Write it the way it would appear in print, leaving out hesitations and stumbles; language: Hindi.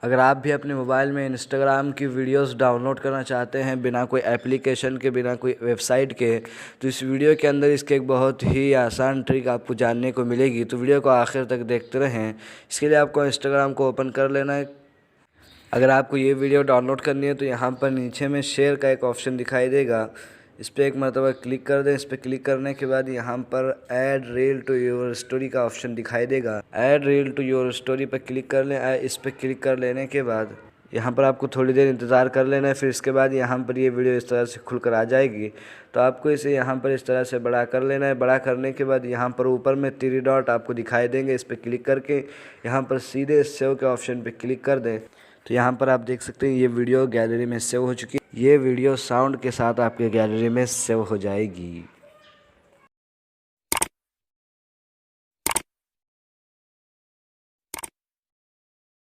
अगर आप भी अपने मोबाइल में इंस्टाग्राम की वीडियोस डाउनलोड करना चाहते हैं बिना कोई एप्लीकेशन के, बिना कोई वेबसाइट के, तो इस वीडियो के अंदर इसके एक बहुत ही आसान ट्रिक आपको जानने को मिलेगी। तो वीडियो को आखिर तक देखते रहें। इसके लिए आपको इंस्टाग्राम को ओपन कर लेना है। अगर आपको ये वीडियो डाउनलोड करनी है तो यहाँ पर नीचे में शेयर का एक ऑप्शन दिखाई देगा, इस पर एक मरतबा क्लिक कर दें। इस पर क्लिक करने के बाद यहाँ पर add reel to your story का ऑप्शन दिखाई देगा। Add reel to your story पर क्लिक कर लें। इस पर क्लिक कर लेने के बाद यहाँ पर आपको थोड़ी देर इंतज़ार कर लेना है। फिर इसके बाद यहाँ पर ये वीडियो इस तरह से खुलकर आ जाएगी। तो आपको इसे यहाँ पर इस तरह से बड़ा कर लेना है। बड़ा करने के बाद यहाँ पर ऊपर में 3 डॉट आपको दिखाई देंगे, इस पर क्लिक करके यहाँ पर सीधे सेव के ऑप्शन पर क्लिक कर दें। तो यहाँ पर आप देख सकते हैं ये वीडियो गैलरी में सेव हो चुकी है। ये वीडियो साउंड के साथ आपके गैलरी में सेव हो जाएगी।